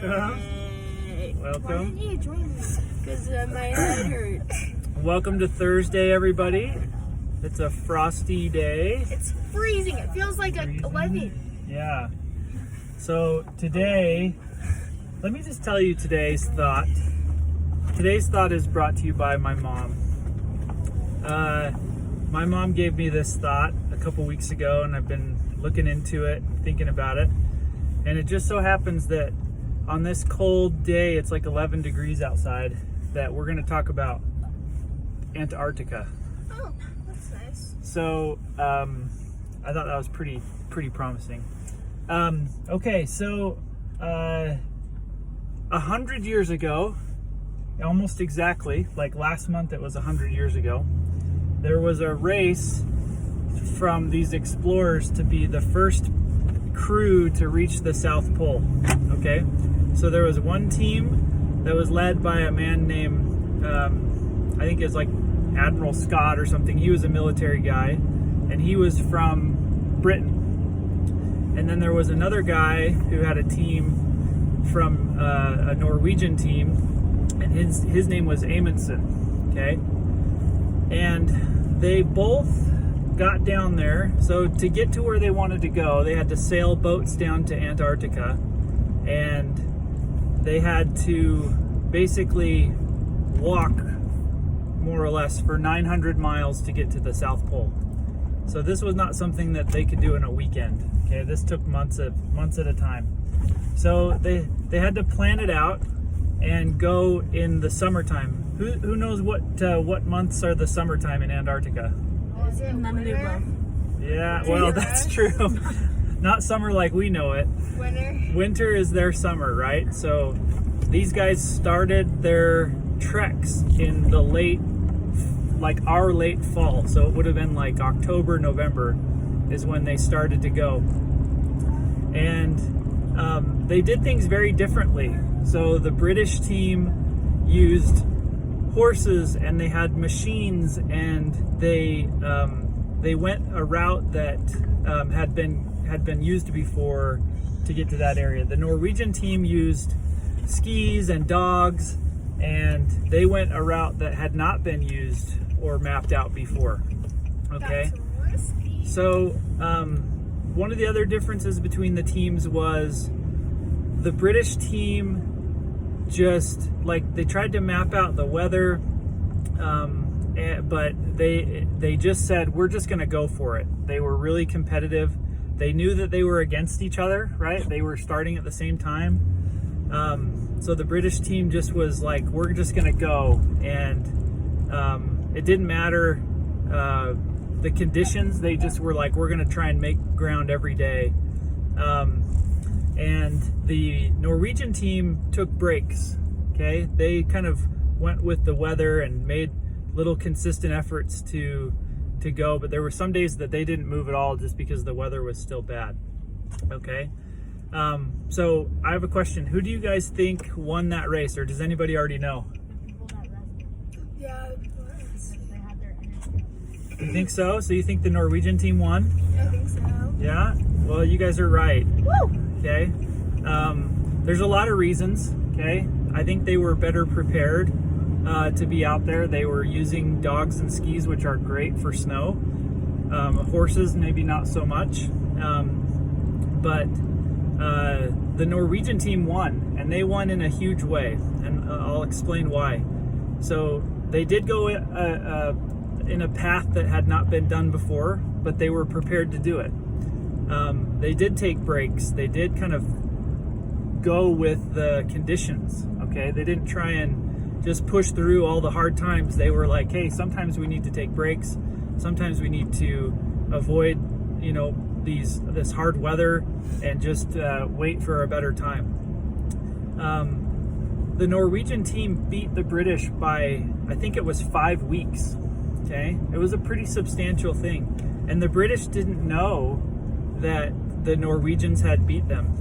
Why Welcome. didn't you join me? Because my head hurts. Welcome to Thursday, everybody. It's a frosty day. It's freezing. It feels like Freezing. 11. Yeah. So today, let me just tell you today's thought. Today's thought is brought to you by my mom. My mom gave me this thought a couple weeks ago, and I've been looking into it, thinking about it. And it just so happens that on this cold day, it's like 11 degrees outside, that we're going to talk about Antarctica. Oh, that's nice. So I thought that was pretty promising. Okay, so 100 years ago, almost exactly, like last month it was 100 years ago, there was a race from these explorers to be the first crew to reach the South Pole. Okay, so there was one team that was led by a man named I think it's like Admiral Scott or something. He was a military guy, and he was from Britain. And then there was another guy who had a team from a Norwegian team, and his name was Amundsen. Okay, and they both got down there. So to get to where they wanted to go, they had to sail boats down to Antarctica, and they had to basically walk more or less for 900 miles to get to the South Pole. So this was not something that they could do in a weekend. Okay, this took months at a time. So they had to plan it out and go in the summertime. Who knows what months are the summertime in Antarctica? Is it winter? Yeah, well, that's true. Not summer like we know it. Winter? Winter is their summer, right? So these guys started their treks in the our late fall. So it would have been like October, November is when they started to go. And they did things very differently. So the British team used horses, and they had machines, and they went a route that had been used before to get to that area. The Norwegian team used skis and dogs, and they went a route that had not been used or mapped out before. Okay, That's risky. so one of the other differences between the teams was the British team just they tried to map out the weather, but they just said, we're just going to go for it. They were really competitive. They knew that they were against each other, right? They were starting at the same time. So the British team just was like, we're just going to go. And it didn't matter the conditions. They just were like, we're going to try and make ground every day. And the Norwegian team took breaks. Okay, they kind of went with the weather and made little consistent efforts to go, but there were some days that they didn't move at all just because the weather was still bad. Okay, so I have a question. Who do you guys think won that race, or does anybody already know? Yeah. You think so? So you think the Norwegian team won? I think so. Yeah? Well, you guys are right. Woo! Okay, there's a lot of reasons. Okay, I think they were better prepared to be out there. They were using dogs and skis, which are great for snow. Horses, maybe not so much. But the Norwegian team won, and they won in a huge way, and I'll explain why. So they did go in a path that had not been done before, but they were prepared to do it. They did take breaks. They did kind of go with the conditions. Okay, they didn't try and just push through all the hard times. They were like, hey, sometimes we need to take breaks. Sometimes we need to avoid, this hard weather and just wait for a better time. The Norwegian team beat the British by, I think it was 5 weeks. Okay, it was a pretty substantial thing, and the British didn't know that the Norwegians had beat them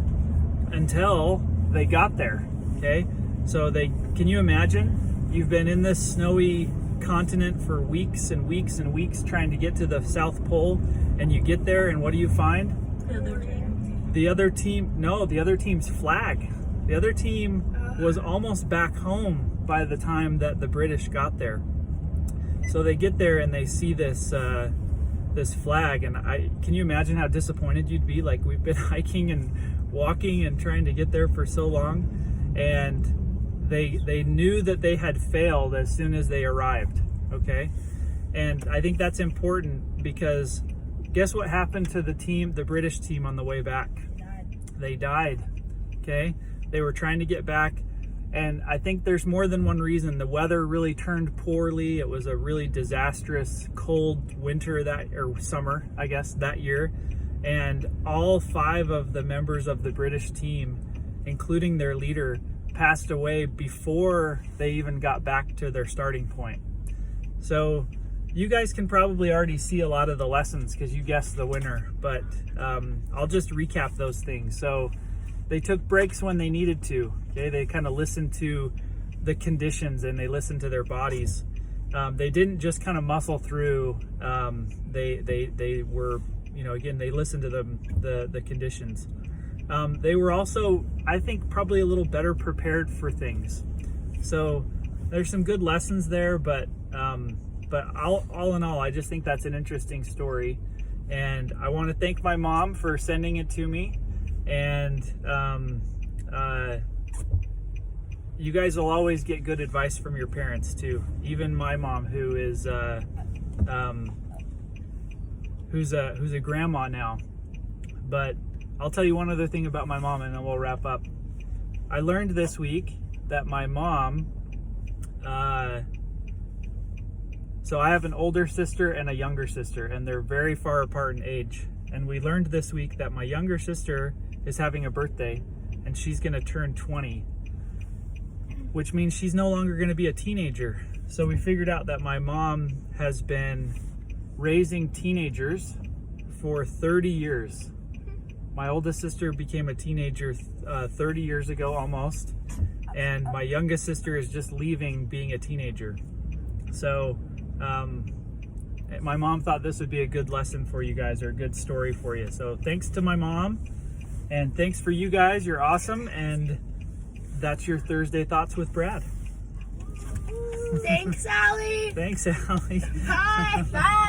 until they got there. Okay, so can you imagine? You've been in this snowy continent for weeks and weeks and weeks trying to get to the South Pole, and you get there, and what do you find? The other team. The other team's flag The other team was almost back home by the time that the British got there. So they get there and they see this this flag, and can you imagine how disappointed you'd be? Like, we've been hiking and walking and trying to get there for so long, and they knew that they had failed as soon as they arrived. Okay, and I think that's important because guess what happened to the British team on the way back? They died. Okay, they were trying to get back. And I think there's more than one reason. The weather really turned poorly. It was a really disastrous cold winter or summer, I guess, that year. And all 5 of the members of the British team, including their leader, passed away before they even got back to their starting point. So you guys can probably already see a lot of the lessons because you guessed the winner, but I'll just recap those things. So they took breaks when they needed to. Okay, they kind of listened to the conditions and they listened to their bodies. They didn't just kind of muscle through. They were, again, they listened to the conditions. They were also, I think, probably a little better prepared for things. So there's some good lessons there, but all in all, I just think that's an interesting story. And I want to thank my mom for sending it to me. And you guys will always get good advice from your parents too. Even my mom, who is who's a grandma now. But I'll tell you one other thing about my mom, and then we'll wrap up. I learned this week that my mom. So I have an older sister and a younger sister, and they're very far apart in age. And we learned this week that my younger sister is having a birthday, and she's going to turn 20, which means she's no longer going to be a teenager. So we figured out that my mom has been raising teenagers for 30 years. My oldest sister became a teenager 30 years ago almost, and my youngest sister is just leaving being a teenager. So my mom thought this would be a good lesson for you guys, or a good story for you. So thanks to my mom, and thanks for you guys. You're awesome. And that's your Thursday Thoughts with Brad. Thanks, Allie. Thanks, Allie. Bye. Bye.